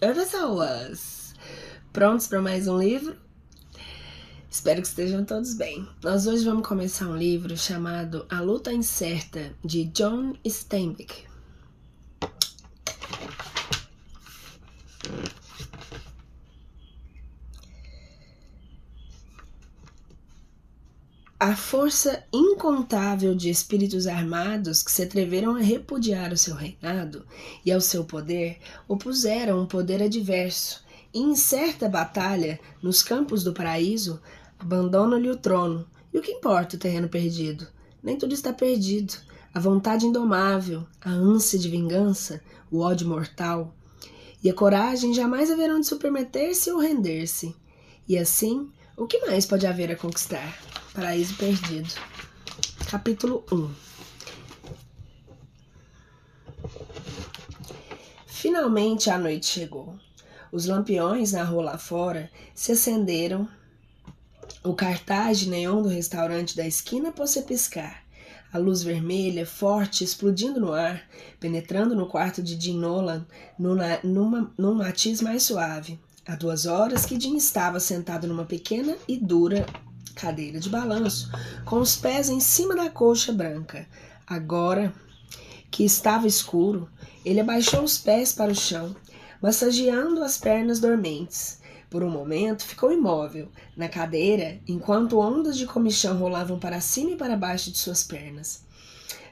Oi, pessoas! Prontos para mais um livro? Espero que estejam todos bem. Nós hoje vamos começar um livro chamado A Luta Incerta, de John Steinbeck. A força incontável de espíritos armados que se atreveram a repudiar o seu reinado e ao seu poder opuseram um poder adverso, e em certa batalha, nos campos do paraíso, abandonam-lhe o trono. E o que importa o terreno perdido? Nem tudo está perdido. A vontade indomável, a ânsia de vingança, o ódio mortal e a coragem jamais haverão de submeter-se ou render-se. E assim, o que mais pode haver a conquistar? Paraíso Perdido. Capítulo 1. Finalmente a noite chegou. Os lampiões na rua lá fora se acenderam. O cartaz de neon do restaurante da esquina pôs-se a piscar. A luz vermelha, forte, explodindo no ar, penetrando no quarto de Jim Nolan num matiz mais suave. Há 2 horas que Jim estava sentado numa pequena e dura cadeira de balanço, com os pés em cima da colcha branca. Agora que estava escuro, ele abaixou os pés para o chão, massageando as pernas dormentes. Por um momento ficou imóvel na cadeira, enquanto ondas de comichão rolavam para cima e para baixo de suas pernas.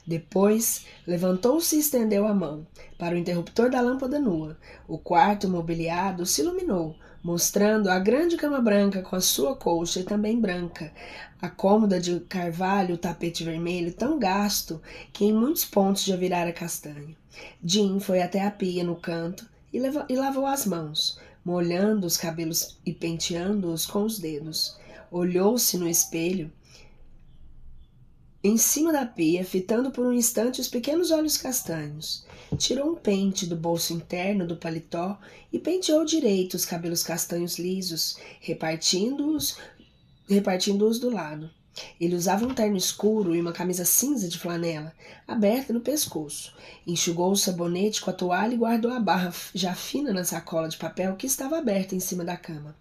Depois, levantou-se e estendeu a mão para o interruptor da lâmpada nua. O quarto mobiliado se iluminou, mostrando a grande cama branca com a sua colcha também branca, a cômoda de carvalho, o tapete vermelho tão gasto que em muitos pontos já virara castanho. Jim foi até a pia no canto e lavou as mãos, molhando os cabelos e penteando-os com os dedos. Olhou-se no espelho em cima da pia, fitando por um instante os pequenos olhos castanhos. Tirou um pente do bolso interno do paletó e penteou direito os cabelos castanhos lisos, repartindo-os do lado. Ele usava um terno escuro e uma camisa cinza de flanela, aberta no pescoço. Enxugou o sabonete com a toalha e guardou a barra já fina na sacola de papel que estava aberta em cima da cama.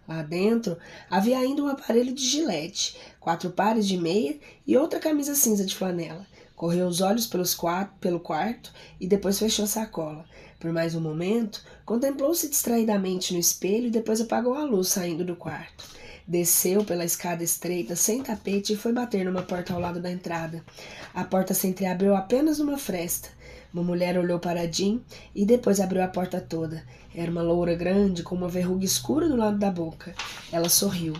Lá dentro havia ainda um aparelho de gilete, 4 pares de meia e outra camisa cinza de flanela. Correu os olhos pelo quarto e depois fechou a sacola. Por mais um momento, contemplou-se distraidamente no espelho e depois apagou a luz saindo do quarto. Desceu pela escada estreita, sem tapete, e foi bater numa porta ao lado da entrada. A porta se entreabriu apenas numa fresta. Uma mulher olhou para Jim e depois abriu a porta toda. Era uma loura grande, com uma verruga escura do lado da boca. Ela sorriu.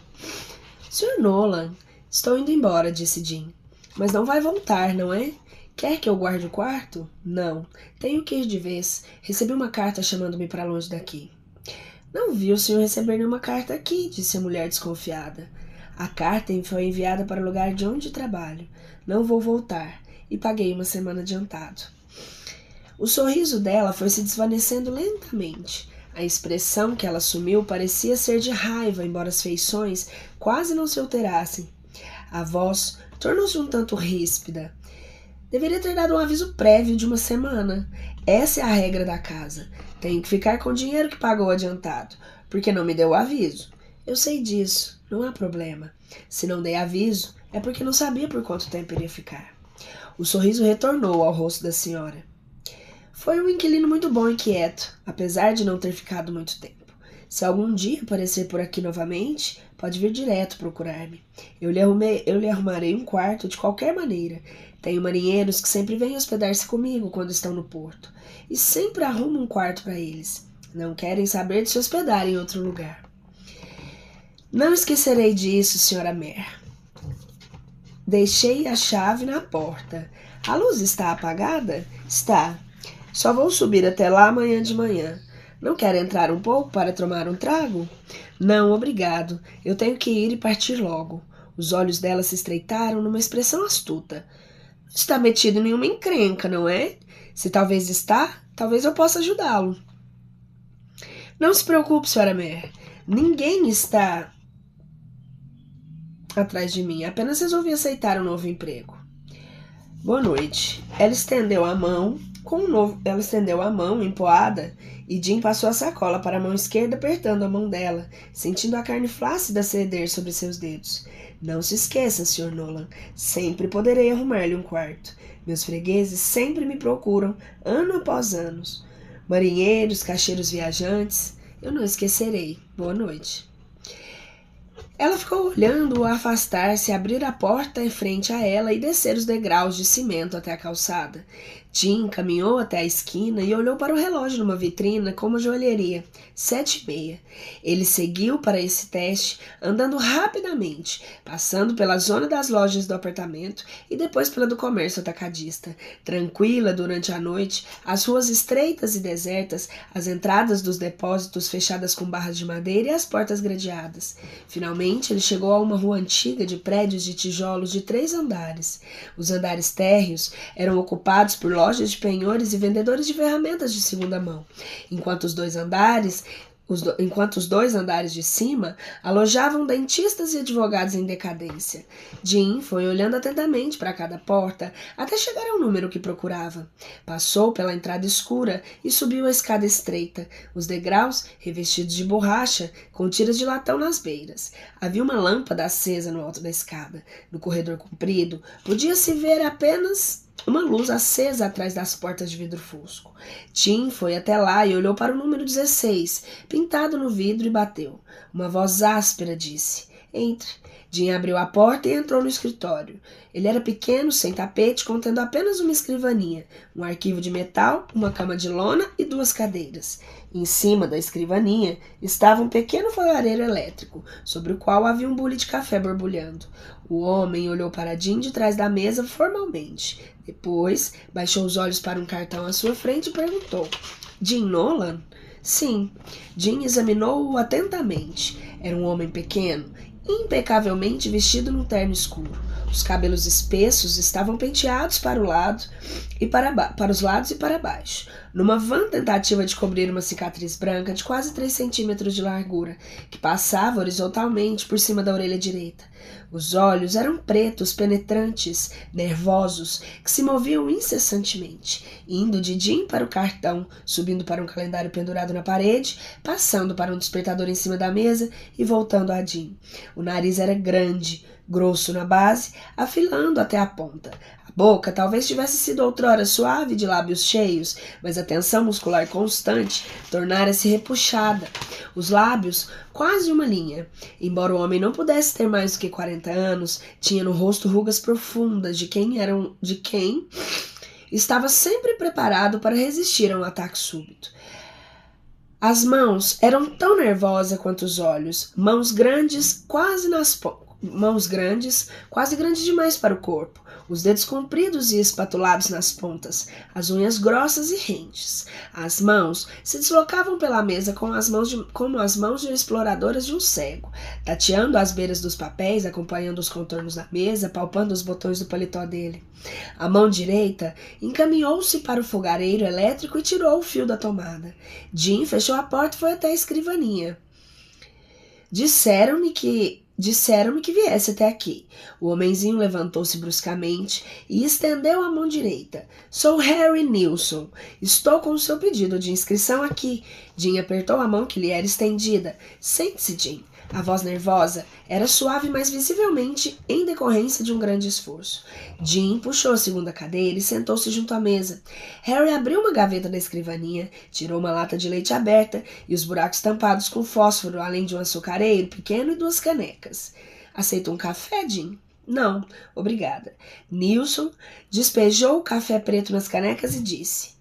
Sr. Nolan, estou indo embora, disse Jim. Mas não vai voltar, não é? Quer que eu guarde o quarto? Não. Tenho que ir de vez. Recebi uma carta chamando-me para longe daqui. Não vi o senhor receber nenhuma carta aqui, disse a mulher desconfiada. A carta foi enviada para o lugar de onde trabalho. Não vou voltar. E paguei uma semana adiantado. O sorriso dela foi se desvanecendo lentamente. A expressão que ela assumiu parecia ser de raiva, embora as feições quase não se alterassem. A voz tornou-se um tanto ríspida. Deveria ter dado um aviso prévio de uma semana. Essa é a regra da casa. Tenho que ficar com o dinheiro que pagou adiantado, porque não me deu o aviso. Eu sei disso, não há problema. Se não dei aviso, é porque não sabia por quanto tempo iria ficar. O sorriso retornou ao rosto da senhora. Foi um inquilino muito bom e quieto, apesar de não ter ficado muito tempo. Se algum dia aparecer por aqui novamente, pode vir direto procurar-me. Eu lhe arrumarei um quarto de qualquer maneira. Tenho marinheiros que sempre vêm hospedar-se comigo quando estão no porto. E sempre arrumo um quarto para eles. Não querem saber de se hospedar em outro lugar. Não esquecerei disso, Sra. Mare. Deixei a chave na porta. A luz está apagada? Está. Só vou subir até lá amanhã de manhã. Não quer entrar um pouco para tomar um trago? Não, obrigado. Eu tenho que ir e partir logo. Os olhos dela se estreitaram numa expressão astuta. Não está metido em nenhuma encrenca, não é? Se talvez está, talvez eu possa ajudá-lo. Não se preocupe, Sra. Mare. Ninguém está atrás de mim. Apenas resolvi aceitar um novo emprego. Boa noite. Ela estendeu a mão Ela estendeu a mão empoada e Jean passou a sacola para a mão esquerda, apertando a mão dela, sentindo a carne flácida ceder sobre seus dedos. Não se esqueça, Sr. Nolan, sempre poderei arrumar-lhe um quarto. Meus fregueses sempre me procuram, ano após ano. Marinheiros, caixeiros viajantes, eu não esquecerei. Boa noite. Ela ficou olhando-o afastar-se, abrir a porta em frente a ela e descer os degraus de cimento até a calçada. Jean caminhou até a esquina e olhou para o relógio numa vitrina com uma joalheria. 7h30. Ele seguiu para esse teste, andando rapidamente, passando pela zona das lojas do apartamento e depois pela do comércio atacadista. Tranquila durante a noite, as ruas estreitas e desertas, as entradas dos depósitos fechadas com barras de madeira e as portas gradeadas. Finalmente, ele chegou a uma rua antiga de prédios de tijolos de 3 andares. Os andares térreos eram ocupados por lojas de penhores e vendedores de ferramentas de segunda mão, enquanto os dois andares de cima alojavam dentistas e advogados em decadência. Jean foi olhando atentamente para cada porta até chegar ao número que procurava. Passou pela entrada escura e subiu a escada estreita, os degraus revestidos de borracha com tiras de latão nas beiras. Havia uma lâmpada acesa no alto da escada. No corredor comprido, podia-se ver apenas uma luz acesa atrás das portas de vidro fusco. Tim foi até lá e olhou para o número 16, pintado no vidro, e bateu. Uma voz áspera disse: "Entre." Jean abriu a porta e entrou no escritório. Ele era pequeno, sem tapete, contendo apenas uma escrivaninha, um arquivo de metal, uma cama de lona e 2 cadeiras. Em cima da escrivaninha estava um pequeno fogareiro elétrico, sobre o qual havia um bule de café borbulhando. O homem olhou para Jean de trás da mesa formalmente. Depois, baixou os olhos para um cartão à sua frente e perguntou: "Jean Nolan?" "Sim." Jean examinou-o atentamente. Era um homem pequeno, impecavelmente vestido num terno escuro. Os cabelos espessos estavam penteados para os lados e para baixo, numa vã tentativa de cobrir uma cicatriz branca de quase 3 centímetros de largura, que passava horizontalmente por cima da orelha direita. Os olhos eram pretos, penetrantes, nervosos, que se moviam incessantemente, indo de Jean para o cartão, subindo para um calendário pendurado na parede, passando para um despertador em cima da mesa e voltando a Jean. O nariz era grande, grosso na base, afilando até a ponta. A boca talvez tivesse sido outrora suave de lábios cheios, mas a tensão muscular constante tornara-se repuxada. Os lábios, quase uma linha. Embora o homem não pudesse ter mais do que 40 anos, tinha no rosto rugas profundas de quem estava sempre preparado para resistir a um ataque súbito. As mãos eram tão nervosas quanto os olhos, mãos grandes, quase grandes demais para o corpo, os dedos compridos e espatulados nas pontas, as unhas grossas e rentes. As mãos se deslocavam pela mesa como as mãos de exploradoras de um cego, tateando as beiras dos papéis, acompanhando os contornos da mesa, palpando os botões do paletó dele. A mão direita encaminhou-se para o fogareiro elétrico e tirou o fio da tomada. Jean fechou a porta e foi até a escrivaninha. Disseram-me que viesse até aqui. O homenzinho levantou-se bruscamente e estendeu a mão direita. "Sou Harry Nilsson. Estou com o seu pedido de inscrição aqui." Jean apertou a mão que lhe era estendida. "Sente-se, Jean." A voz nervosa era suave, mas visivelmente em decorrência de um grande esforço. Jean puxou a segunda cadeira e sentou-se junto à mesa. Harry abriu uma gaveta da escrivaninha, tirou uma lata de leite aberta e os buracos tampados com fósforo, além de um açucareiro pequeno e 2 canecas. "Aceita um café, Jean?" "Não, obrigada." Nilsson despejou o café preto nas canecas e disse: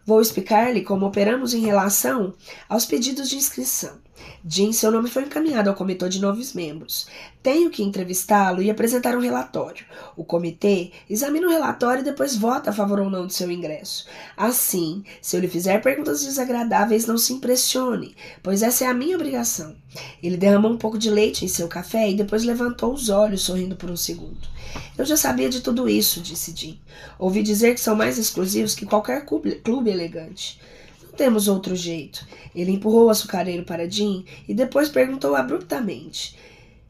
"Vou explicar-lhe como operamos em relação aos pedidos de inscrição. Jean, seu nome foi encaminhado ao comitê de novos membros. Tenho que entrevistá-lo e apresentar um relatório. O comitê examina o relatório e depois vota a favor ou não do seu ingresso. Assim, se eu lhe fizer perguntas desagradáveis, não se impressione, pois essa é a minha obrigação." Ele derramou um pouco de leite em seu café e depois levantou os olhos, sorrindo por um segundo. "Eu já sabia de tudo isso", disse Jean. "Ouvi dizer que são mais exclusivos que qualquer clube elegante." "Não temos outro jeito." Ele empurrou o açucareiro para Jean e depois perguntou abruptamente: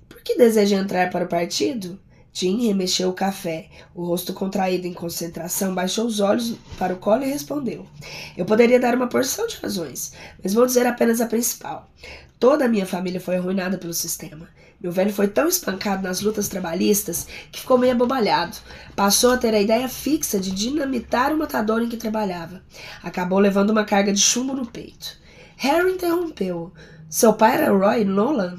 "Por que deseja entrar para o partido?" Jim remexeu o café. O rosto contraído em concentração baixou os olhos para o colo e respondeu. Eu poderia dar uma porção de razões, mas vou dizer apenas a principal. Toda a minha família foi arruinada pelo sistema. Meu velho foi tão espancado nas lutas trabalhistas que ficou meio abobalhado. Passou a ter a ideia fixa de dinamitar o matador em que trabalhava. Acabou levando uma carga de chumbo no peito. Harry interrompeu. Seu pai era Roy Nolan?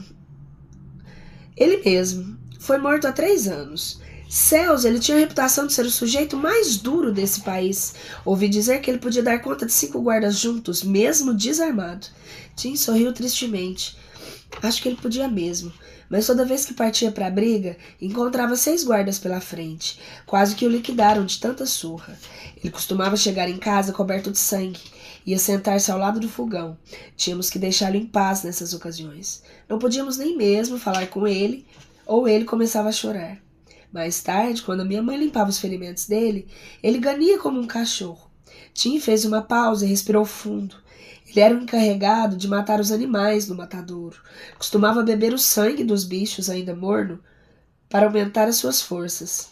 Ele mesmo. Foi morto há 3 anos. Céus, ele tinha a reputação de ser o sujeito mais duro desse país. Ouvi dizer que ele podia dar conta de 5 guardas juntos, mesmo desarmado. Tim sorriu tristemente. Acho que ele podia mesmo. Mas toda vez que partia para a briga, encontrava 6 guardas pela frente. Quase que o liquidaram de tanta surra. Ele costumava chegar em casa coberto de sangue. Ia sentar-se ao lado do fogão. Tínhamos que deixá-lo em paz nessas ocasiões. Não podíamos nem mesmo falar com ele, ou ele começava a chorar. Mais tarde, quando a minha mãe limpava os ferimentos dele, ele gania como um cachorro. Tim fez uma pausa e respirou fundo. Ele era o encarregado de matar os animais no matadouro. Costumava beber o sangue dos bichos ainda morno para aumentar as suas forças.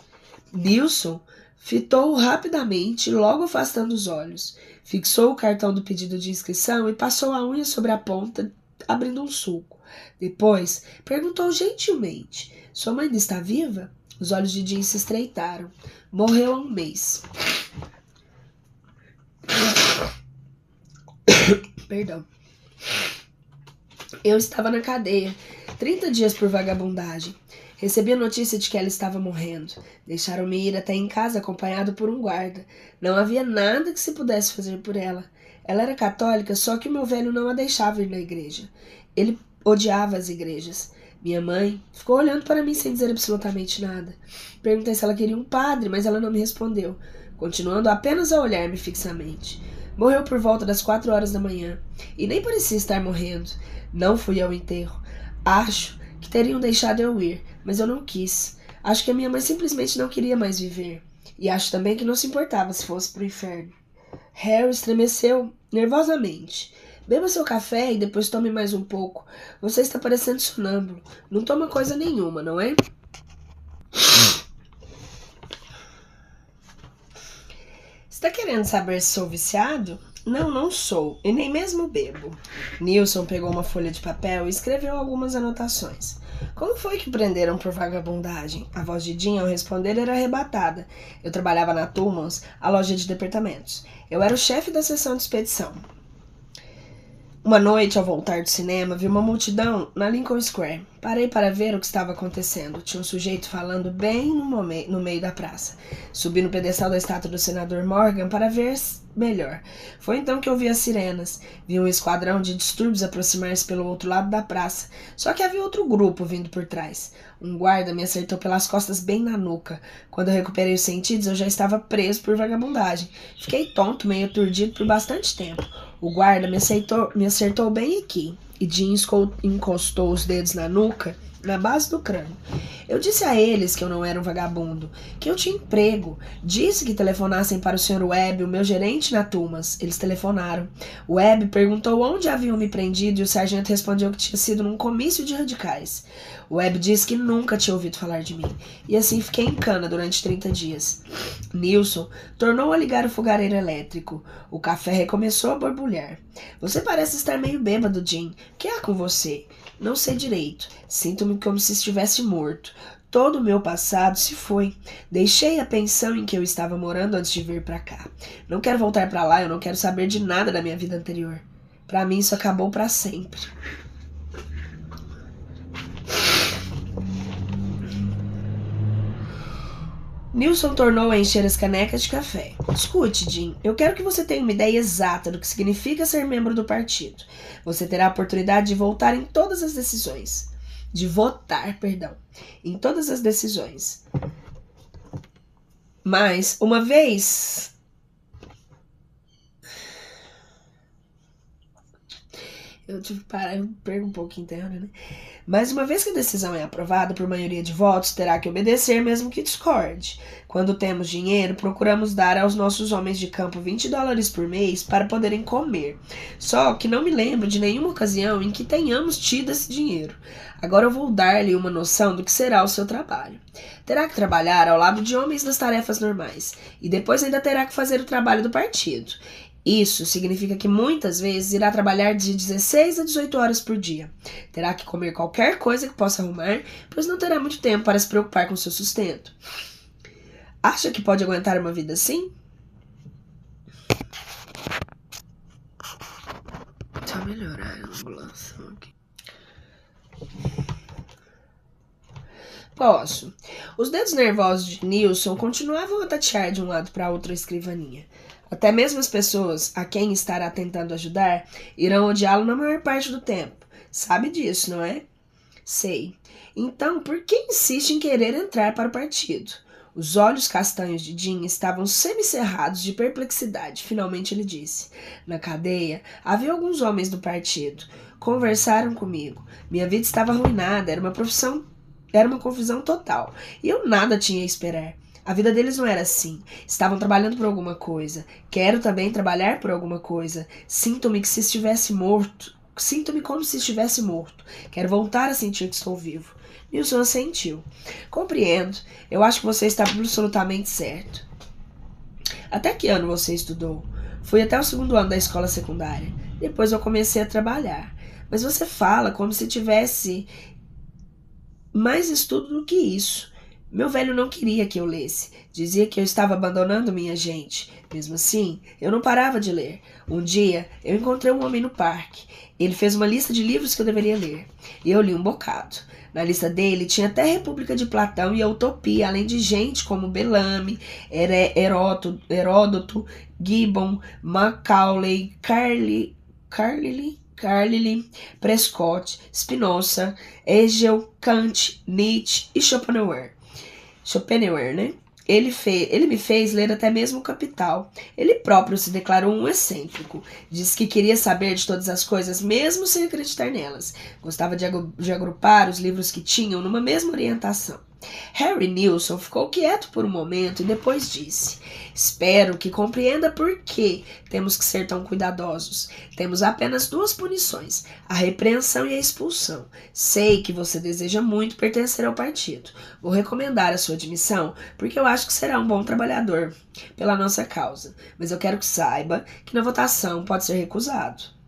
Nilson fitou-o rapidamente, logo afastando os olhos. Fixou o cartão do pedido de inscrição e passou a unha sobre a ponta, abrindo um sulco. Depois, perguntou gentilmente, sua mãe ainda está viva? Os olhos de Jim se estreitaram. Morreu há 1 mês. Perdão. Eu estava na cadeia, 30 dias por vagabundagem. Recebi a notícia de que ela estava morrendo. Deixaram-me ir até em casa acompanhado por um guarda. Não havia nada que se pudesse fazer por ela. Ela era católica, só que o meu velho não a deixava ir na igreja. Ele odiava as igrejas. Minha mãe ficou olhando para mim sem dizer absolutamente nada. Perguntei se ela queria um padre, mas ela não me respondeu, continuando apenas a olhar-me fixamente. Morreu por volta das 4 horas da manhã, e nem parecia estar morrendo. Não fui ao enterro. Acho que teriam deixado eu ir, mas eu não quis. Acho que a minha mãe simplesmente não queria mais viver. E acho também que não se importava se fosse pro inferno. Harry estremeceu nervosamente. Beba seu café e depois tome mais um pouco. Você está parecendo sonâmbulo. Não toma coisa nenhuma, não é? Está querendo saber se sou viciado? Não, não sou, e nem mesmo bebo. Nilson pegou uma folha de papel e escreveu algumas anotações. Como foi que prenderam por vagabundagem? A voz de Jim ao responder era arrebatada. Eu trabalhava na Tummons, a loja de departamentos. Eu era o chefe da seção de expedição. Uma noite, ao voltar do cinema, vi uma multidão na Lincoln Square. Parei para ver o que estava acontecendo. Tinha um sujeito falando bem no meio da praça. Subi no pedestal da estátua do senador Morgan para ver melhor. Foi então que ouvi as sirenas. Vi um esquadrão de distúrbios aproximar-se pelo outro lado da praça. Só que havia outro grupo vindo por trás. Um guarda me acertou pelas costas bem na nuca. Quando eu recuperei os sentidos, eu já estava preso por vagabundagem. Fiquei tonto, meio aturdido por bastante tempo. O guarda me acertou bem aqui, e Jim encostou os dedos na nuca, na base do crânio. Eu disse a eles que eu não era um vagabundo, que eu tinha emprego. Disse que telefonassem para o Sr. Webb, o meu gerente na Tumas. Eles telefonaram. O Webb perguntou onde haviam me prendido e o sargento respondeu que tinha sido num comício de radicais. O Webb disse que nunca tinha ouvido falar de mim, e assim fiquei em cana durante 30 dias. Nilson tornou a ligar o fogareiro elétrico. O café recomeçou a borbulhar. Você parece estar meio bêbado, Jim. O que há com você? Não sei direito. Sinto-me como se estivesse morto. Todo o meu passado se foi. Deixei a pensão em que eu estava morando antes de vir para cá. Não quero voltar para lá, eu não quero saber de nada da minha vida anterior. Para mim isso acabou para sempre. Nilson tornou a encher as canecas de café. Escute, Jim, eu quero que você tenha uma ideia exata do que significa ser membro do partido. Você terá a oportunidade de votar em todas as decisões. De votar, perdão, em todas as decisões. Mas, uma vez... Eu tive que parar, eu perco um pouco interno, né? Mas uma vez que a decisão é aprovada por maioria de votos, terá que obedecer mesmo que discorde. Quando temos dinheiro, procuramos dar aos nossos homens de campo $20 por mês para poderem comer. Só que não me lembro de nenhuma ocasião em que tenhamos tido esse dinheiro. Agora eu vou dar-lhe uma noção do que será o seu trabalho. Terá que trabalhar ao lado de homens nas tarefas normais, e depois ainda terá que fazer o trabalho do partido. Isso significa que muitas vezes irá trabalhar de 16 a 18 horas por dia. Terá que comer qualquer coisa que possa arrumar, pois não terá muito tempo para se preocupar com seu sustento. Acha que pode aguentar uma vida assim? Deixa eu melhorar a angulação aqui. Posso. Os dedos nervosos de Nilson continuavam a tatear de um lado para outro a escrivaninha. Até mesmo as pessoas a quem estará tentando ajudar irão odiá-lo na maior parte do tempo. Sabe disso, não é? Sei. Então, por que insiste em querer entrar para o partido? Os olhos castanhos de Jim estavam semicerrados de perplexidade. Finalmente ele disse. Na cadeia, havia alguns homens do partido. Conversaram comigo. Minha vida estava arruinada, era uma confusão total. E eu nada tinha a esperar. A vida deles não era assim. Estavam trabalhando por alguma coisa. Quero também trabalhar por alguma coisa. Sinto-me como se estivesse morto. Quero voltar a sentir que estou vivo. Nilson assentiu. Compreendo. Eu acho que você está absolutamente certo. Até que ano você estudou? Fui até o 2º ano da escola secundária. Depois eu comecei a trabalhar. Mas você fala como se tivesse mais estudo do que isso. Meu velho não queria que eu lesse. Dizia que eu estava abandonando minha gente. Mesmo assim, eu não parava de ler. Um dia, eu encontrei um homem no parque. Ele fez uma lista de livros que eu deveria ler. E eu li um bocado. Na lista dele tinha até a República de Platão e a Utopia, além de gente como Bellamy, Heródoto, Gibbon, Macaulay, Carlyle, Prescott, Spinoza, Hegel, Kant, Nietzsche e Schopenhauer, né? Ele me fez ler até mesmo o Capital. Ele próprio se declarou um excêntrico. Disse que queria saber de todas as coisas, mesmo sem acreditar nelas. Gostava de agrupar os livros que tinham numa mesma orientação. Harry Nilson ficou quieto por um momento e depois disse: espero que compreenda por que temos que ser tão cuidadosos. Temos apenas 2 punições, a repreensão e a expulsão. Sei que você deseja muito pertencer ao partido. Vou recomendar a sua admissão porque eu acho que será um bom trabalhador pela nossa causa. Mas eu quero que saiba que na votação pode ser recusado.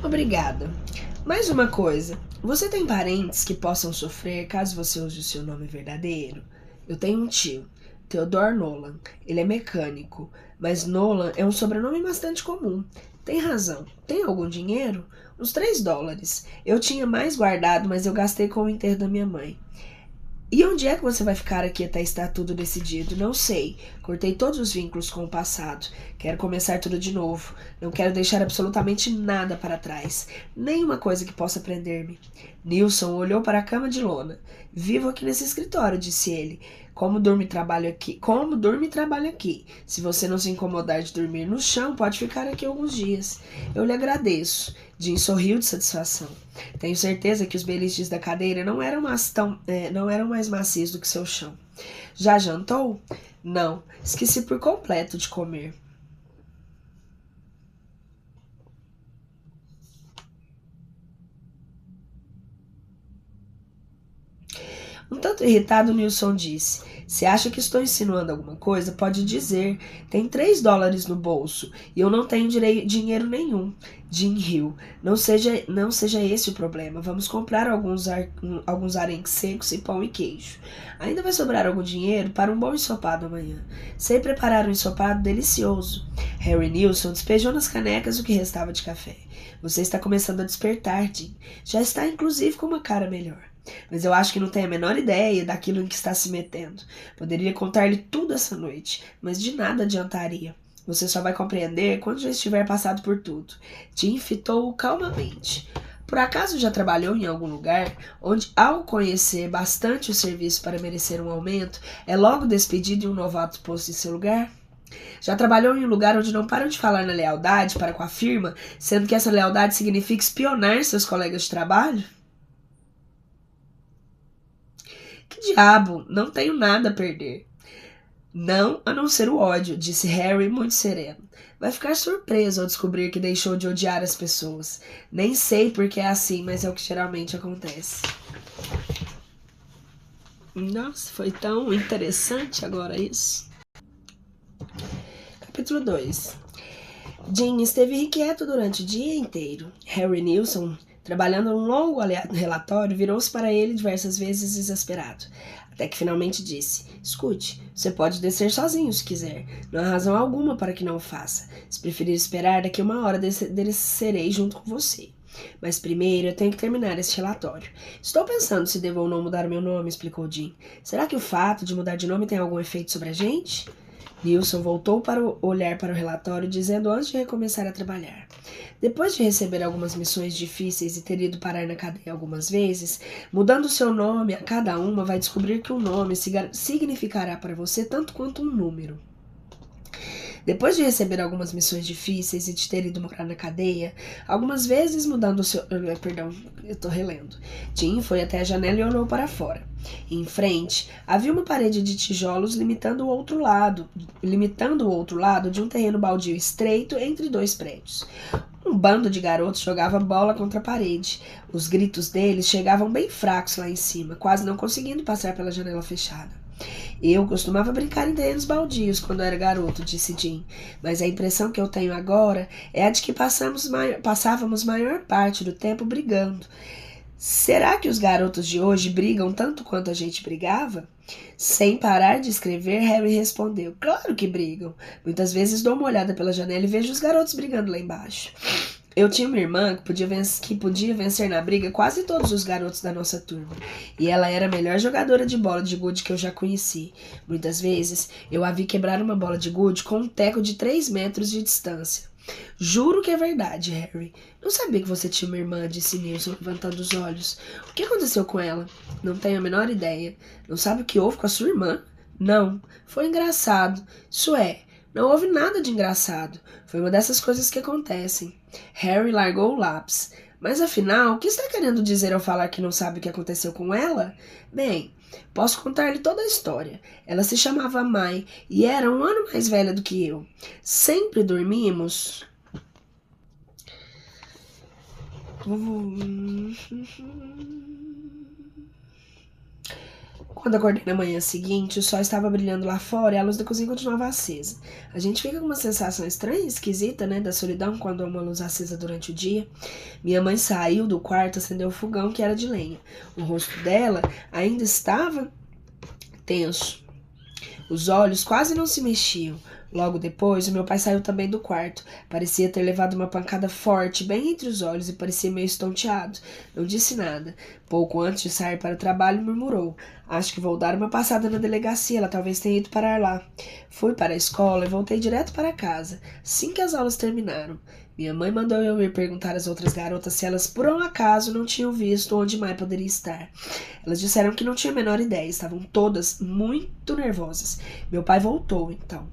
Obrigada. Mais uma coisa. Você tem parentes que possam sofrer caso você use o seu nome verdadeiro? Eu tenho um tio, Theodore Nolan. Ele é mecânico, mas Nolan é um sobrenome bastante comum. Tem razão. Tem algum dinheiro? Uns $3. Eu tinha mais guardado, mas eu gastei com o enterro da minha mãe. E onde é que você vai ficar aqui até estar tudo decidido? Não sei. Cortei todos os vínculos com o passado. Quero começar tudo de novo. Não quero deixar absolutamente nada para trás. Nenhuma coisa que possa prender-me. Nilson olhou para a cama de lona. Vivo aqui nesse escritório, disse ele. Como durmo e trabalho aqui. Se você não se incomodar de dormir no chão, pode ficar aqui alguns dias. Eu lhe agradeço. Jim sorriu de satisfação. Tenho certeza que os beliches da cadeira não eram mais macios do que seu chão. Já jantou? Não. Esqueci por completo de comer. Um tanto irritado, Nilson disse: se acha que estou insinuando alguma coisa, pode dizer. Tem $3 no bolso e eu não tenho dinheiro nenhum. Jim riu. Não seja esse o problema. Vamos comprar alguns arenques secos e pão e queijo. Ainda vai sobrar algum dinheiro para um bom ensopado amanhã. Sei preparar um ensopado delicioso. Harry Nilson despejou nas canecas o que restava de café. Você está começando a despertar, Jim. Já está inclusive com uma cara melhor. Mas eu acho que não tem a menor ideia daquilo em que está se metendo. Poderia contar-lhe tudo essa noite, mas de nada adiantaria. Você só vai compreender quando já estiver passado por tudo. Jim fitou-o calmamente. Por acaso já trabalhou em algum lugar onde, ao conhecer bastante o serviço para merecer um aumento, é logo despedido e um novato posto em seu lugar? Já trabalhou em um lugar onde não param de falar na lealdade para com a firma, sendo que essa lealdade significa espionar seus colegas de trabalho? Que diabo, não tenho nada a perder. Não, a não ser o ódio, disse Harry muito sereno. Vai ficar surpreso ao descobrir que deixou de odiar as pessoas. Nem sei por que é assim, mas é o que geralmente acontece. Nossa, foi tão interessante agora isso. Capítulo 2. Jim esteve inquieto durante o dia inteiro. Harry Nilsson, trabalhando num longo relatório, virou-se para ele diversas vezes desesperado. Até que finalmente disse: escute, você pode descer sozinho se quiser. Não há razão alguma para que não o faça. Se preferir esperar, daqui a 1 hora descerei junto com você. Mas primeiro eu tenho que terminar este relatório. Estou pensando se devo ou não mudar meu nome, explicou Jim. Será que o fato de mudar de nome tem algum efeito sobre a gente? Nilsson voltou para olhar para o relatório, dizendo antes de recomeçar a trabalhar. Depois de receber algumas missões difíceis e ter ido parar na cadeia algumas vezes, mudando seu nome a cada uma, vai descobrir que um nome significará para você tanto quanto um número. Depois de receber algumas missões difíceis e de ter ido morar na cadeia, algumas vezes mudando o seu... Perdão, eu tô relendo. Tim foi até a janela e olhou para fora. Em frente, havia uma parede de tijolos limitando o outro lado de um terreno baldio estreito entre 2 prédios. Um bando de garotos jogava bola contra a parede. Os gritos deles chegavam bem fracos lá em cima, quase não conseguindo passar pela janela fechada. Eu costumava brincar em terrenos baldios quando era garoto, disse Jim, mas a impressão que eu tenho agora é a de que passávamos maior parte do tempo brigando. Será que os garotos de hoje brigam tanto quanto a gente brigava? Sem parar de escrever, Harry respondeu: claro que brigam. Muitas vezes dou uma olhada pela janela e vejo os garotos brigando lá embaixo. Eu tinha uma irmã que podia vencer na briga quase todos os garotos da nossa turma. E ela era a melhor jogadora de bola de gude que eu já conheci. Muitas vezes, eu a vi quebrar uma bola de gude com um teco de 3 metros de distância. Juro que é verdade, Harry. Não sabia que você tinha uma irmã, disse Nilsson, levantando os olhos. O que aconteceu com ela? Não tenho a menor ideia. Não sabe o que houve com a sua irmã? Não. Foi engraçado. Isso é, não houve nada de engraçado. Foi uma dessas coisas que acontecem. Harry largou o lápis. Mas afinal, o que está querendo dizer ao falar que não sabe o que aconteceu com ela? Bem, posso contar-lhe toda a história. Ela se chamava Mai e era 1 ano mais velha do que eu. Sempre dormimos... Quando acordei na manhã seguinte, o sol estava brilhando lá fora e a luz da cozinha continuava acesa. A gente fica com uma sensação estranha e esquisita, né, da solidão quando há uma luz acesa durante o dia. Minha mãe saiu do quarto, acendeu o fogão, que era de lenha. O rosto dela ainda estava tenso. Os olhos quase não se mexiam. Logo depois, o meu pai saiu também do quarto. Parecia ter levado uma pancada forte, bem entre os olhos, e parecia meio estonteado. Não disse nada. Pouco antes de sair para o trabalho, murmurou: acho que vou dar uma passada na delegacia, ela talvez tenha ido parar lá. Fui para a escola e voltei direto para casa, assim que as aulas terminaram. Minha mãe mandou eu ir perguntar às outras garotas se elas, por um acaso, não tinham visto onde Mai poderia estar. Elas disseram que não tinham a menor ideia, estavam todas muito nervosas. Meu pai voltou, então.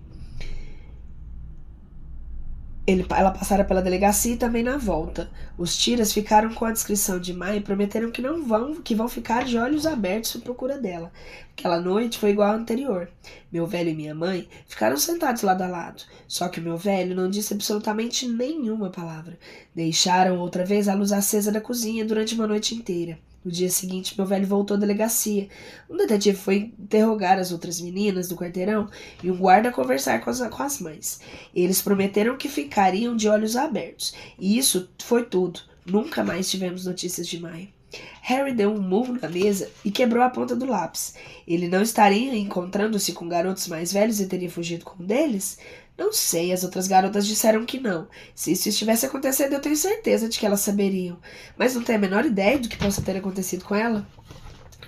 Ela passara pela delegacia e também na volta. Os tiras ficaram com a descrição de Mai e prometeram que vão ficar de olhos abertos à procura dela. Aquela noite foi igual à anterior. Meu velho e minha mãe ficaram sentados lado a lado. Só que o meu velho não disse absolutamente nenhuma palavra. Deixaram outra vez a luz acesa da cozinha durante uma noite inteira. No dia seguinte, meu velho voltou à delegacia. Um detetive foi interrogar as outras meninas do quarteirão e um guarda conversar com as mães. Eles prometeram que ficariam de olhos abertos. E isso foi tudo. Nunca mais tivemos notícias de Mai. Harry deu um murro na mesa e quebrou a ponta do lápis. Ele não estaria encontrando-se com garotos mais velhos e teria fugido com um deles? Não sei, as outras garotas disseram que não. Se isso estivesse acontecendo, eu tenho certeza de que elas saberiam. Mas não tenho a menor ideia do que possa ter acontecido com ela?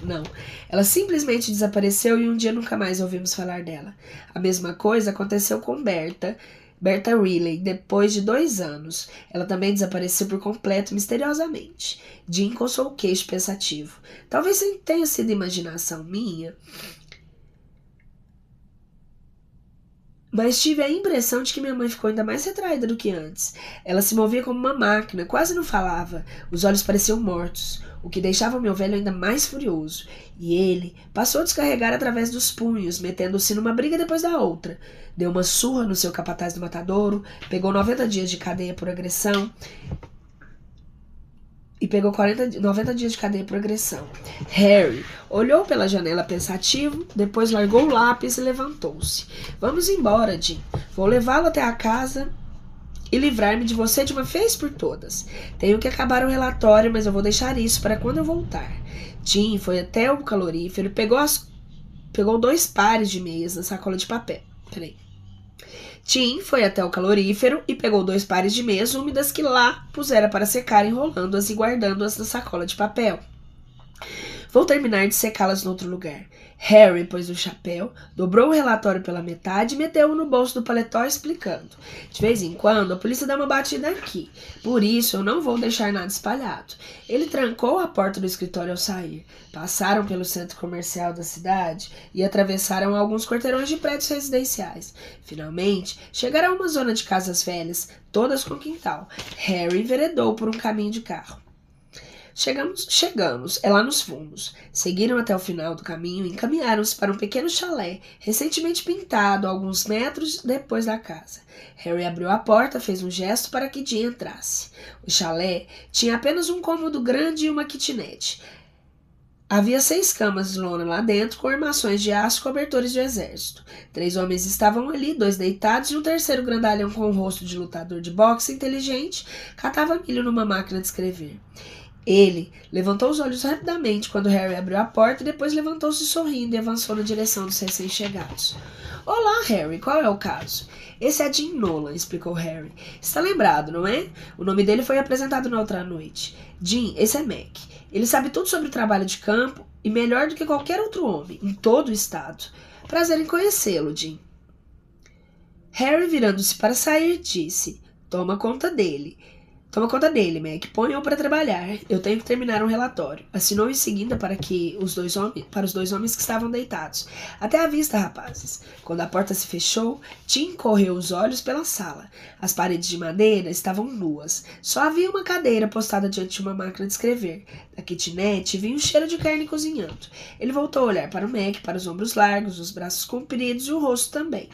Não. Ela simplesmente desapareceu e um dia nunca mais ouvimos falar dela. A mesma coisa aconteceu com Berta Riley, depois de 2 anos. Ela também desapareceu por completo, misteriosamente. Jim coçou o queixo pensativo. Talvez tenha sido imaginação minha, Mas tive a impressão de que minha mãe ficou ainda mais retraída do que antes. Ela se movia como uma máquina, quase não falava. Os olhos pareciam mortos, o que deixava o meu velho ainda mais furioso. E ele passou a descarregar através dos punhos, metendo-se numa briga depois da outra. Deu uma surra no seu capataz do matadouro, pegou 90 dias de cadeia por agressão e pegou 90 dias de cadeia por agressão. Harry olhou pela janela pensativo, depois largou o lápis e levantou-se. Vamos embora, Jim. Vou levá-lo até a casa e livrar-me de você de uma vez por todas. Tenho que acabar o relatório, mas eu vou deixar isso para quando eu voltar. Jim foi até o calorífero e pegou 2 pares de meias na sacola de papel. Tim foi até o calorífero e pegou 2 pares de meias úmidas que lá pusera para secar, enrolando-as e guardando-as na sacola de papel. Vou terminar de secá-las no outro lugar. Harry pôs o chapéu, dobrou o relatório pela metade e meteu-o no bolso do paletó, explicando. De vez em quando, a polícia dá uma batida aqui. Por isso, eu não vou deixar nada espalhado. Ele trancou a porta do escritório ao sair. Passaram pelo centro comercial da cidade e atravessaram alguns quarteirões de prédios residenciais. Finalmente, chegaram a uma zona de casas velhas, todas com quintal. Harry enveredou por um caminho de carro. Chegamos, é lá nos fundos. Seguiram até o final do caminho e encaminharam-se para um pequeno chalé, recentemente pintado, a alguns metros depois da casa. Harry abriu a porta, fez um gesto para que Jim entrasse. O chalé tinha apenas um cômodo grande e uma kitnet. Havia 6 camas de lona lá dentro, com armações de aço e cobertores de exército. 3 homens estavam ali, 2 deitados, e um terceiro grandalhão com o rosto de lutador de boxe inteligente catava milho numa máquina de escrever. Ele levantou os olhos rapidamente quando Harry abriu a porta e depois levantou-se sorrindo e avançou na direção dos recém-chegados. Olá, Harry, qual é o caso? Esse é Jim Nolan, explicou Harry. Está lembrado, não é? O nome dele foi apresentado na outra noite. Jim, esse é Mac. Ele sabe tudo sobre o trabalho de campo e melhor do que qualquer outro homem, em todo o estado. Prazer em conhecê-lo, Jim. Harry, virando-se para sair, disse, Toma conta dele, Mac. Ponha-o para trabalhar. Eu tenho que terminar um relatório. Assinou em seguida para os 2 homens que estavam deitados. Até a vista, rapazes. Quando a porta se fechou, Tim correu os olhos pela sala. As paredes de madeira estavam nuas. Só havia uma cadeira postada diante de uma máquina de escrever. Da kitnet vinha um cheiro de carne cozinhando. Ele voltou a olhar para o Mac, para os ombros largos, os braços compridos e o rosto também.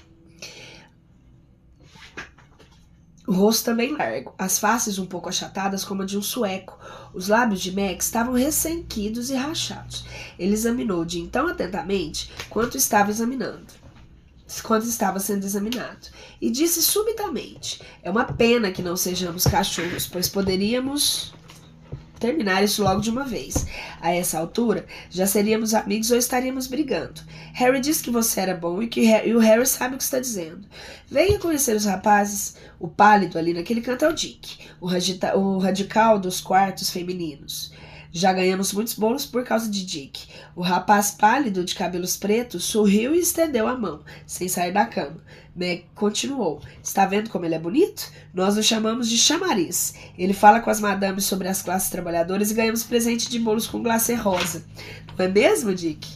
O rosto também largo, as faces um pouco achatadas como a de um sueco. Os lábios de Mac estavam ressequidos e rachados. Ele examinou Jim tão atentamente quanto estava sendo examinado. E disse subitamente, é uma pena que não sejamos cachorros, pois poderíamos terminar isso logo de uma vez. A essa altura, já seríamos amigos ou estaríamos brigando. Harry disse que você era bom e o Harry sabe o que está dizendo. Venha conhecer os rapazes. O pálido ali naquele canto é o Dick, o radical dos quartos femininos. Já ganhamos muitos bolos por causa de Dick. O rapaz pálido de cabelos pretos sorriu e estendeu a mão, sem sair da cama. Meg continuou. Está vendo como ele é bonito? Nós o chamamos de chamariz. Ele fala com as madames sobre as classes trabalhadoras e ganhamos presente de bolos com glacê rosa. Não é mesmo, Dick?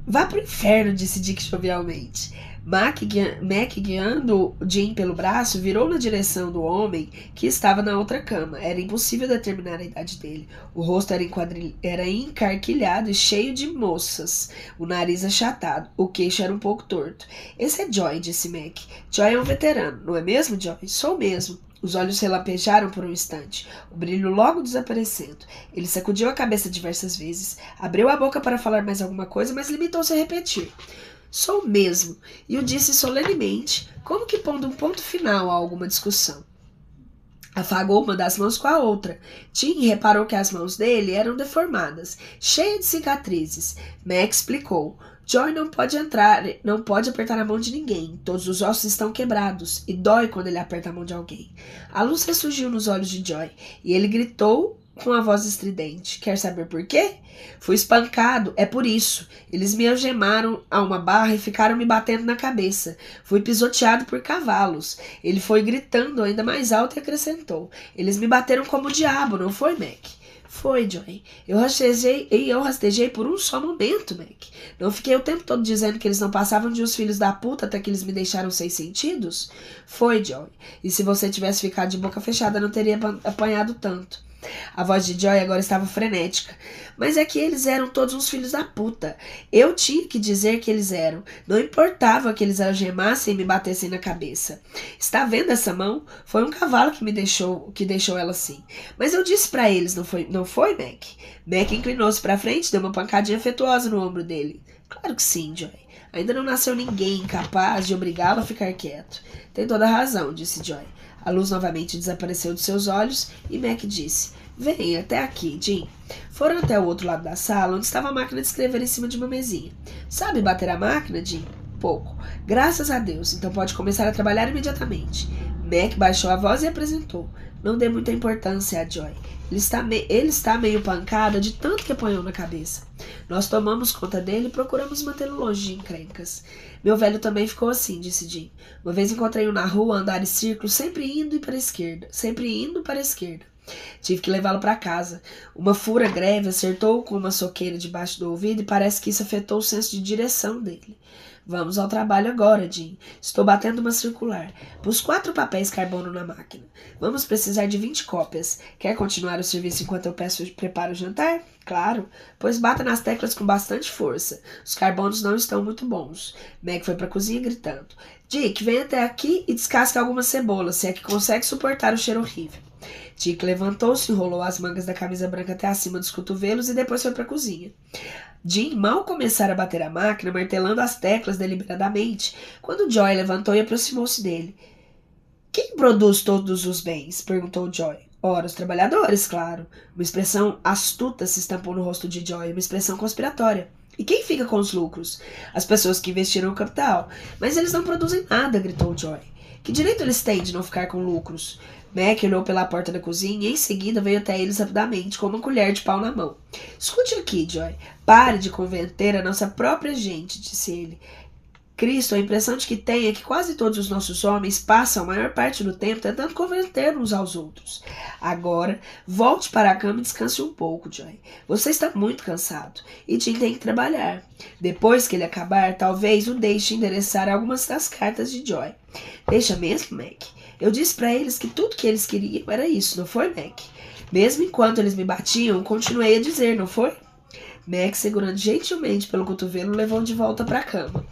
Vá pro inferno, disse Dick jovialmente. Mac, guiando Jim pelo braço, virou na direção do homem que estava na outra cama. Era impossível determinar a idade dele. O rosto era encarquilhado e cheio de moças, o nariz achatado, o queixo era um pouco torto. Esse é Joy, disse Mac. Joy é um veterano, não é mesmo, Joy? Sou mesmo. Os olhos relampejaram por um instante, o brilho logo desaparecendo. Ele sacudiu a cabeça diversas vezes, abriu a boca para falar mais alguma coisa, mas limitou-se a repetir. Sou mesmo, e o disse solenemente, como que pondo um ponto final a alguma discussão. Afagou uma das mãos com a outra. Tim reparou que as mãos dele eram deformadas, cheias de cicatrizes. Max explicou. Joy não pode apertar a mão de ninguém. Todos os ossos estão quebrados e dói quando ele aperta a mão de alguém. A luz ressurgiu nos olhos de Joy e ele gritou com a voz estridente. Quer saber por quê? Fui espancado, é por isso. Eles me algemaram a uma barra e ficaram me batendo na cabeça. Fui pisoteado por cavalos. Ele foi gritando ainda mais alto e acrescentou. Eles me bateram como o diabo, não foi, Mac? Foi, Joy. Eu rastejei por um só momento, Mac. Não fiquei o tempo todo dizendo que eles não passavam de uns filhos da puta até que eles me deixaram sem sentidos? Foi, Joy. E se você tivesse ficado de boca fechada, não teria apanhado tanto. A voz de Joy agora estava frenética. Mas é que eles eram todos uns filhos da puta. Eu tinha que dizer que eles eram. Não importava que eles algemassem e me batessem na cabeça. Está vendo essa mão? Foi um cavalo que deixou ela assim. Mas eu disse para eles, não foi, Mac? Mac inclinou-se para frente e deu uma pancadinha afetuosa no ombro dele. Claro que sim, Joy. Ainda não nasceu ninguém capaz de obrigá-lo a ficar quieto. Tem toda a razão, disse Joy. A luz novamente desapareceu de seus olhos e Mac disse: Vem até aqui, Jim. Foram até o outro lado da sala, onde estava a máquina de escrever em cima de uma mesinha. Sabe bater a máquina, Jim? Pouco. Graças a Deus, então pode começar a trabalhar imediatamente. Mac baixou a voz e apresentou. Não dê muita importância a Joy. Ele está meio pancada de tanto que apanhou na cabeça. Nós tomamos conta dele e procuramos mantê-lo longe de encrencas. Meu velho também ficou assim, disse Jim. Uma vez encontrei-o na rua a andar em círculos, sempre indo para a esquerda. Tive que levá-lo para casa. Uma fura greve acertou-o com uma soqueira debaixo do ouvido e parece que isso afetou o senso de direção dele. Vamos ao trabalho agora, Jim. Estou batendo uma circular. Pus 4 papéis carbono na máquina. Vamos precisar de 20 cópias. Quer continuar o serviço enquanto eu preparo o jantar? Claro, pois bata nas teclas com bastante força. Os carbonos não estão muito bons. Meg foi para a cozinha gritando. Dick, vem até aqui e descasca algumas cebolas, se é que consegue suportar o cheiro horrível. Dick levantou-se, enrolou as mangas da camisa branca até acima dos cotovelos e depois foi para a cozinha. Jim mal começara a bater a máquina, martelando as teclas deliberadamente, quando Joy levantou e aproximou-se dele. Quem produz todos os bens? Perguntou Joy. Ora, os trabalhadores, claro. Uma expressão astuta se estampou no rosto de Joy, uma expressão conspiratória. E quem fica com os lucros? As pessoas que investiram o capital. Mas eles não produzem nada, gritou Joy. Que direito eles têm de não ficar com lucros? Mac olhou pela porta da cozinha e em seguida veio até eles rapidamente com uma colher de pau na mão. Escute aqui, Joy. Pare de converter a nossa própria gente, disse ele. Cristo, a impressão de que tem é que quase todos os nossos homens passam a maior parte do tempo tentando converter uns aos outros. Agora, volte para a cama e descanse um pouco, Joy. Você está muito cansado e Jim tem que trabalhar. Depois que ele acabar, talvez o deixe endereçar algumas das cartas de Joy. Deixa mesmo, Mac? Eu disse para eles que tudo que eles queriam era isso, não foi, Mac? Mesmo enquanto eles me batiam, continuei a dizer, não foi? Mac, segurando gentilmente pelo cotovelo, levou de volta para a cama.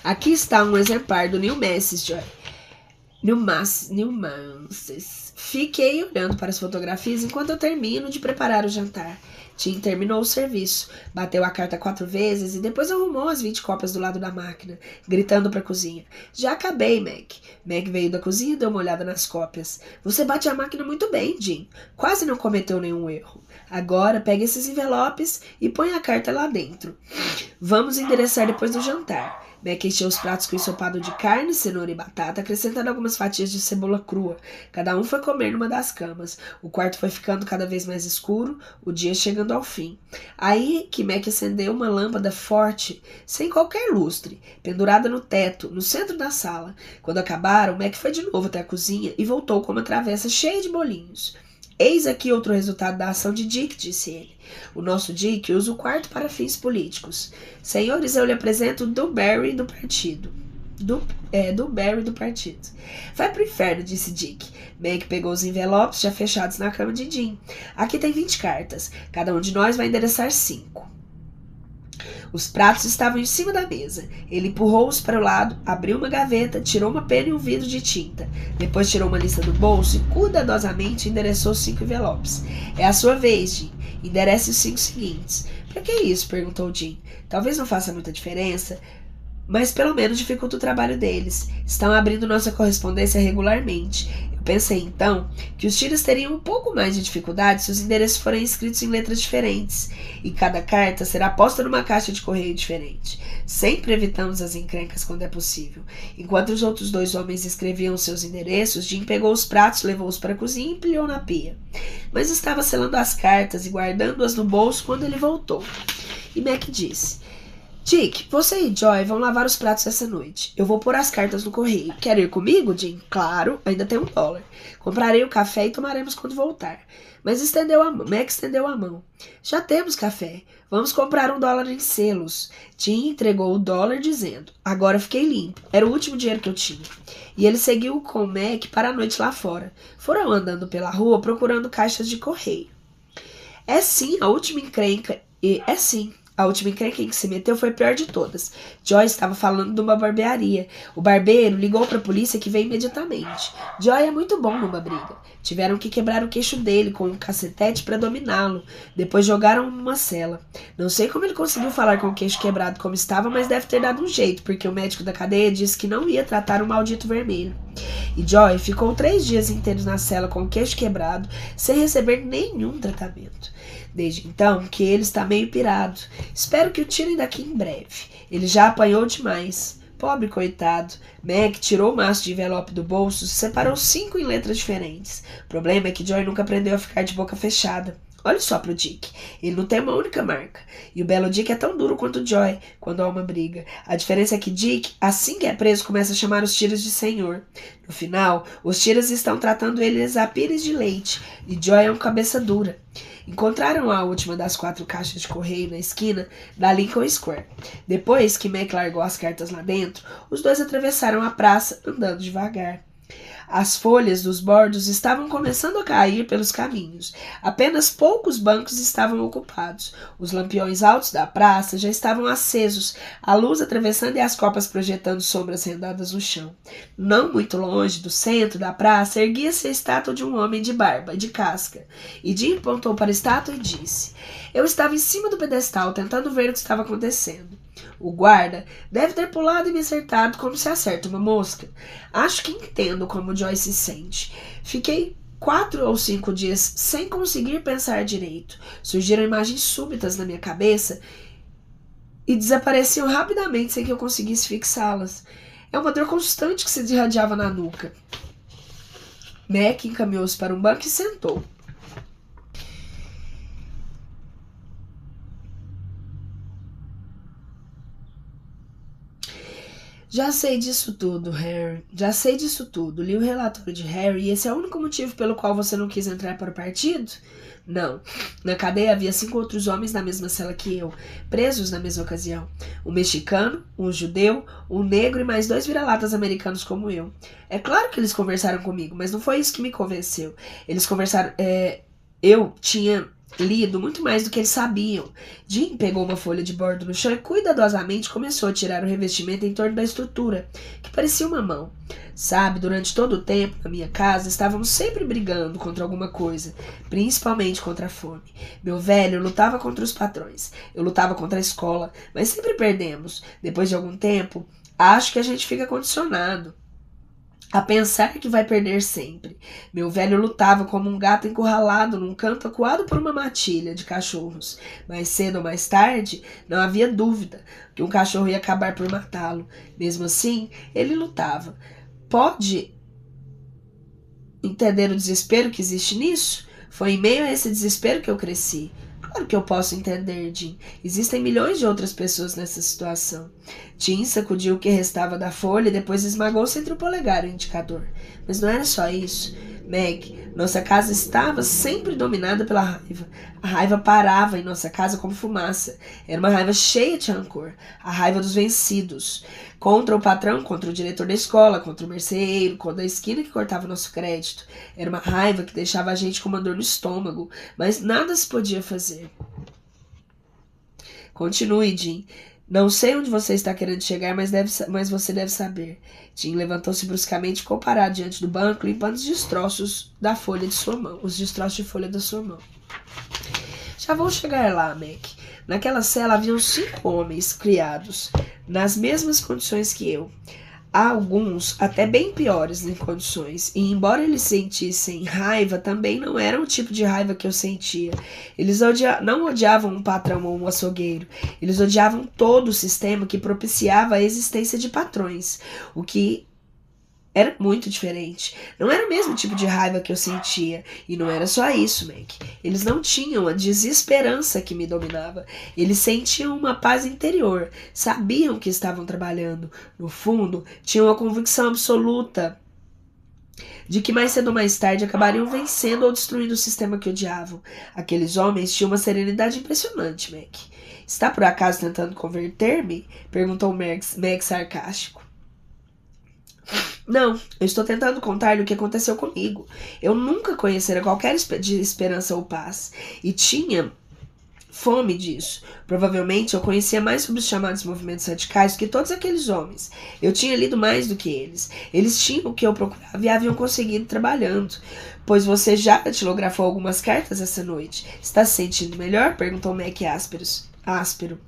Aqui está um exemplar do New Masses, Joy. New Masses. Fiquei olhando para as fotografias enquanto eu termino de preparar o jantar. Tim terminou o serviço, bateu a carta 4 vezes e depois arrumou as 20 cópias do lado da máquina, gritando para a cozinha. Já acabei, Mac. Mac veio da cozinha e deu uma olhada nas cópias. Você bate a máquina muito bem, Jim. Quase não cometeu nenhum erro. Agora pegue esses envelopes e põe a carta lá dentro. Vamos endereçar depois do jantar. Mac encheu os pratos com ensopado de carne, cenoura e batata, acrescentando algumas fatias de cebola crua. Cada um foi comer numa das camas. O quarto foi ficando cada vez mais escuro, o dia chegando ao fim. Aí que Mac acendeu uma lâmpada forte, sem qualquer lustre, pendurada no teto, no centro da sala. Quando acabaram, Mac foi de novo até a cozinha e voltou com uma travessa cheia de bolinhos. Eis aqui outro resultado da ação de Dick, disse ele. O nosso Dick usa o quarto para fins políticos. Senhores, eu lhe apresento do Barry do partido. Do Barry do partido. Vai pro inferno, disse Dick. Mac pegou os envelopes já fechados na cama de Jim. Aqui tem 20 cartas. Cada um de nós vai endereçar 5. Os pratos estavam em cima da mesa. Ele empurrou-os para o lado, abriu uma gaveta, tirou uma pena e um vidro de tinta. Depois tirou uma lista do bolso e cuidadosamente endereçou 5 envelopes. É a sua vez, Jim. Enderece os 5 seguintes. Para que isso? Perguntou Jim. Talvez não faça muita diferença, mas pelo menos dificulta o trabalho deles. Estão abrindo nossa correspondência regularmente. Eu pensei, então, que os tiros teriam um pouco mais de dificuldade se os endereços forem escritos em letras diferentes, e cada carta será posta numa caixa de correio diferente. Sempre evitamos as encrencas quando é possível. Enquanto os outros 2 homens escreviam seus endereços, Jim pegou os pratos, levou-os para a cozinha e empilhou na pia. Mas estava selando as cartas e guardando-as no bolso quando ele voltou. E Mac disse: Dick, você e Joy vão lavar os pratos essa noite. Eu vou pôr as cartas no correio. Quer ir comigo, Jim? Claro, ainda tem $1. Comprarei o café e tomaremos quando voltar. Mas Mac estendeu a mão. Já temos café. Vamos comprar $1 em selos. Jim entregou o dólar dizendo, agora fiquei limpo. Era o último dinheiro que eu tinha. E ele seguiu com Mac para a noite lá fora. Foram andando pela rua procurando caixas de correio. A última encrenca em que se meteu foi a pior de todas. Joy estava falando de uma barbearia. O barbeiro ligou para a polícia que veio imediatamente. Joy é muito bom numa briga. Tiveram que quebrar o queixo dele com um cacetete para dominá-lo. Depois jogaram numa cela. Não sei como ele conseguiu falar com o queixo quebrado como estava, mas deve ter dado um jeito, porque o médico da cadeia disse que não ia tratar o maldito vermelho. E Joy ficou 3 dias inteiros na cela com o queixo quebrado, sem receber nenhum tratamento. Desde então que ele está meio pirado. Espero que o tirem daqui em breve. Ele já apanhou demais. Pobre coitado. Mac tirou o maço de envelope do bolso e separou 5 em letras diferentes. O problema é que Joy nunca aprendeu a ficar de boca fechada. Olhe só pro Dick. Ele não tem uma única marca. E o belo Dick é tão duro quanto Joy quando há uma briga. A diferença é que Dick, assim que é preso, começa a chamar os tiras de senhor. No final, os tiras estão tratando eles a pires de leite. E Joy é um cabeça dura. Encontraram a última das 4 caixas de correio na esquina da Lincoln Square. Depois que Mac largou as cartas lá dentro, os dois atravessaram a praça andando devagar. As folhas dos bordos estavam começando a cair pelos caminhos. Apenas poucos bancos estavam ocupados. Os lampiões altos da praça já estavam acesos, a luz atravessando e as copas projetando sombras rendadas no chão. Não muito longe do centro da praça erguia-se a estátua de um homem de barba e de casca. E Jim apontou para a estátua e disse: eu estava em cima do pedestal tentando ver o que estava acontecendo. O guarda deve ter pulado e me acertado como se acerta uma mosca. Acho que entendo como Joy se sente. Fiquei 4 ou 5 dias sem conseguir pensar direito. Surgiram imagens súbitas na minha cabeça e desapareciam rapidamente sem que eu conseguisse fixá-las. É uma dor constante que se irradiava na nuca. Mac encaminhou-se para um banco e sentou. Já sei disso tudo, Harry. Já sei disso tudo. Li o relatório de Harry e esse é o único motivo pelo qual você não quis entrar para o partido? Não. Na cadeia havia 5 outros homens na mesma cela que eu, presos na mesma ocasião. Um mexicano, um judeu, um negro e mais 2 vira-latas americanos como eu. É claro que eles conversaram comigo, mas não foi isso que me convenceu. Eles conversaram... Eu tinha lido muito mais do que eles sabiam. Jim pegou uma folha de bordo no chão e cuidadosamente começou a tirar o revestimento em torno da estrutura, que parecia uma mão. Sabe, durante todo o tempo, na minha casa, estávamos sempre brigando contra alguma coisa, principalmente contra a fome. Meu velho lutava contra os patrões, eu lutava contra a escola, mas sempre perdemos. Depois de algum tempo, acho que a gente fica condicionado a pensar que vai perder sempre. Meu velho lutava como um gato encurralado num canto acuado por uma matilha de cachorros. Mais cedo ou mais tarde, não havia dúvida que um cachorro ia acabar por matá-lo. Mesmo assim, ele lutava. Pode entender o desespero que existe nisso? Foi em meio a esse desespero que eu cresci. Claro que eu posso entender, Jim. Existem milhões de outras pessoas nessa situação. Jim sacudiu o que restava da folha e depois esmagou-se entre o polegar e o indicador. Mas não era só isso. Meg, nossa casa estava sempre dominada pela raiva. A raiva parava em nossa casa como fumaça. Era uma raiva cheia de rancor. A raiva dos vencidos. Contra o patrão, contra o diretor da escola, contra o merceeiro, contra a esquina que cortava nosso crédito. Era uma raiva que deixava a gente com uma dor no estômago, mas nada se podia fazer. Continue, Jim. Não sei onde você está querendo chegar, mas você deve saber. Jim levantou-se bruscamente e ficou parado diante do banco, limpando os destroços da folha de sua mão. Os destroços de folha da sua mão. Já vou chegar lá, Mac. Naquela cela haviam 5 homens criados, nas mesmas condições que eu. Há alguns até bem piores em condições, e embora eles sentissem raiva, também não era o tipo de raiva que eu sentia. Eles não odiavam um patrão ou um açougueiro, eles odiavam todo o sistema que propiciava a existência de patrões, o que Era muito diferente. Não era o mesmo tipo de raiva que eu sentia. E não era só isso, Mac. Eles não tinham a desesperança que me dominava. Eles sentiam uma paz interior. Sabiam que estavam trabalhando. No fundo, tinham a convicção absoluta de que mais cedo ou mais tarde acabariam vencendo ou destruindo o sistema que odiavam. Aqueles homens tinham uma serenidade impressionante, Mac. Está por acaso tentando converter-me? Perguntou Mac sarcástico. Não, eu estou tentando contar-lhe o que aconteceu comigo. Eu nunca conhecera qualquer de esperança ou paz. E tinha fome disso. Provavelmente eu conhecia mais sobre os chamados movimentos radicais que todos aqueles homens. Eu tinha lido mais do que eles. Eles tinham o que eu procurava e haviam conseguido trabalhando. Pois você já datilografou algumas cartas essa noite. Está se sentindo melhor? Perguntou Mac áspero.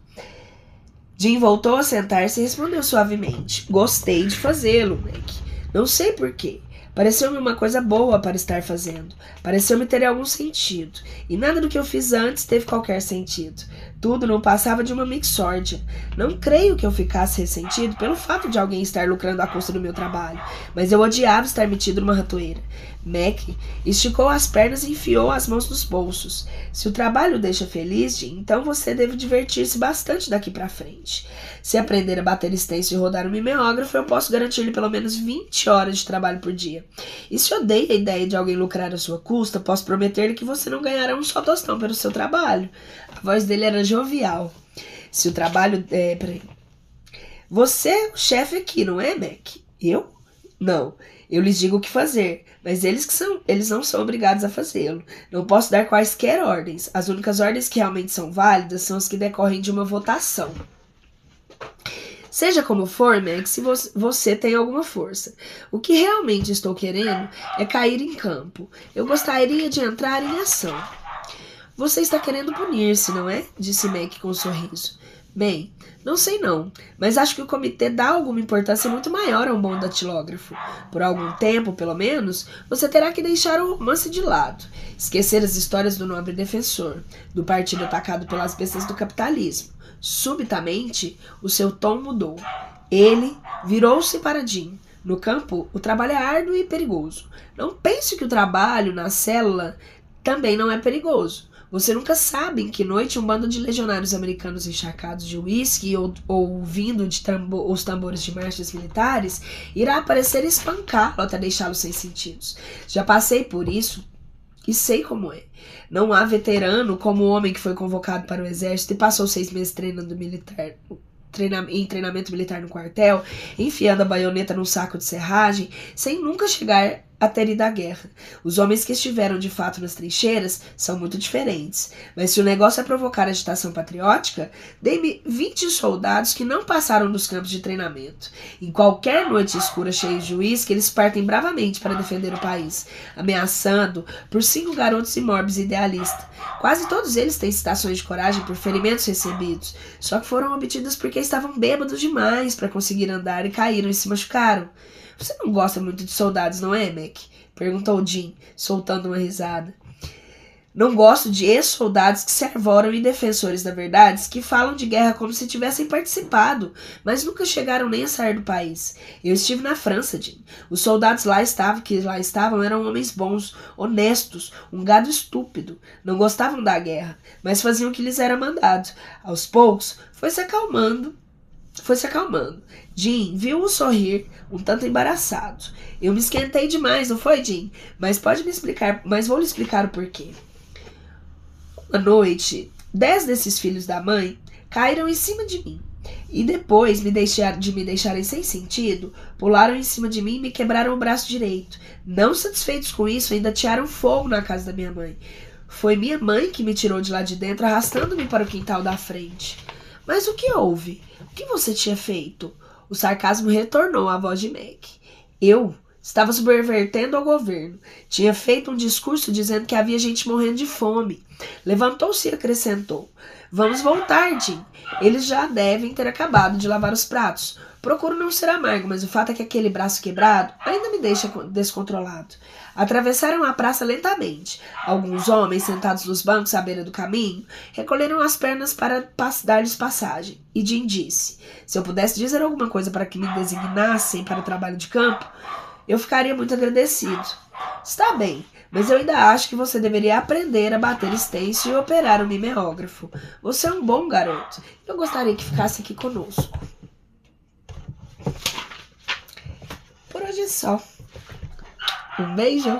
Jim voltou a sentar-se e respondeu suavemente. Gostei de fazê-lo, Mac. Não sei porquê. Pareceu-me uma coisa boa para estar fazendo. Pareceu-me ter algum sentido. E nada do que eu fiz antes teve qualquer sentido. Tudo não passava de uma mixórdia. Não creio que eu ficasse ressentido pelo fato de alguém estar lucrando à custa do meu trabalho. Mas eu odiava estar metido numa ratoeira. Mac esticou as pernas e enfiou as mãos nos bolsos. Se o trabalho o deixa feliz, Jim, então você deve divertir-se bastante daqui para frente. Se aprender a bater extenso e rodar um mimeógrafo, eu posso garantir-lhe pelo menos 20 horas de trabalho por dia. E se odeia a ideia de alguém lucrar à sua custa, posso prometer-lhe que você não ganhará um só tostão pelo seu trabalho. A voz dele era jovial. Se o trabalho... Peraí. Você é o chefe aqui, não é, Mac? Eu? Não. Eu lhes digo o que fazer, mas eles não são obrigados a fazê-lo. Não posso dar quaisquer ordens. As únicas ordens que realmente são válidas são as que decorrem de uma votação. Seja como for, Mac, se você tem alguma força. O que realmente estou querendo é cair em campo. Eu gostaria de entrar em ação. Você está querendo punir-se, não é? Disse Mac com um sorriso. Bem, não sei não, mas acho que o comitê dá alguma importância muito maior a um bom datilógrafo. Por algum tempo, pelo menos, você terá que deixar o romance de lado. Esquecer as histórias do nobre defensor, do partido atacado pelas bestas do capitalismo. Subitamente, o seu tom mudou. Ele virou-se para Jim. No campo, o trabalho é árduo e perigoso. Não pense que o trabalho na célula também não é perigoso. Você nunca sabe em que noite um bando de legionários americanos encharcados de uísque ou ouvindo os tambores de marchas militares irá aparecer e espancá-lo até deixá-lo sem sentidos. Já passei por isso e sei como é. Não há veterano como o homem que foi convocado para o exército e passou 6 meses em treinamento militar no quartel, enfiando a baioneta num saco de serragem, sem nunca chegar a ter ido à guerra. Os homens que estiveram de fato nas trincheiras são muito diferentes, mas se o negócio é provocar agitação patriótica, dê-me 20 soldados que não passaram dos campos de treinamento. Em qualquer noite escura cheia de uísque, eles partem bravamente para defender o país, ameaçando por 5 garotos imóveis e idealistas. Quase todos eles têm citações de coragem por ferimentos recebidos, só que foram obtidas porque estavam bêbados demais para conseguir andar e caíram e se machucaram. Você não gosta muito de soldados, não é, Mac? Perguntou Jim, soltando uma risada. Não gosto de ex-soldados que se arvoram em defensores da verdade, que falam de guerra como se tivessem participado, mas nunca chegaram nem a sair do país. Eu estive na França, Jim. Os soldados que lá estavam eram homens bons, honestos, um gado estúpido. Não gostavam da guerra, mas faziam o que lhes era mandado. Aos poucos, foi se acalmando. Jim viu-o sorrir, um tanto embaraçado. Eu me esquentei demais, não foi, Jim? Mas vou lhe explicar o porquê. Uma noite, 10 desses filhos da mãe caíram em cima de mim. E depois de me deixarem sem sentido, pularam em cima de mim e me quebraram o braço direito. Não satisfeitos com isso, ainda atearam fogo na casa da minha mãe. Foi minha mãe que me tirou de lá de dentro, arrastando-me para o quintal da frente. Mas o que houve? O que você tinha feito? O sarcasmo retornou à voz de Mac. Eu estava subvertendo ao governo. Tinha feito um discurso dizendo que havia gente morrendo de fome. Levantou-se e acrescentou. Vamos voltar, Jim. Eles já devem ter acabado de lavar os pratos. Procuro não ser amargo, mas o fato é que aquele braço quebrado ainda me deixa descontrolado. Atravessaram a praça lentamente. Alguns homens, sentados nos bancos à beira do caminho, recolheram as pernas para dar-lhes passagem. E Jim disse, se eu pudesse dizer alguma coisa para que me designassem para o trabalho de campo, Eu ficaria muito agradecido. Está bem, mas eu ainda acho que você deveria aprender a bater stencil e operar o mimeógrafo. Você é um bom garoto. Eu gostaria que ficasse aqui conosco. Por hoje é só. Um beijo.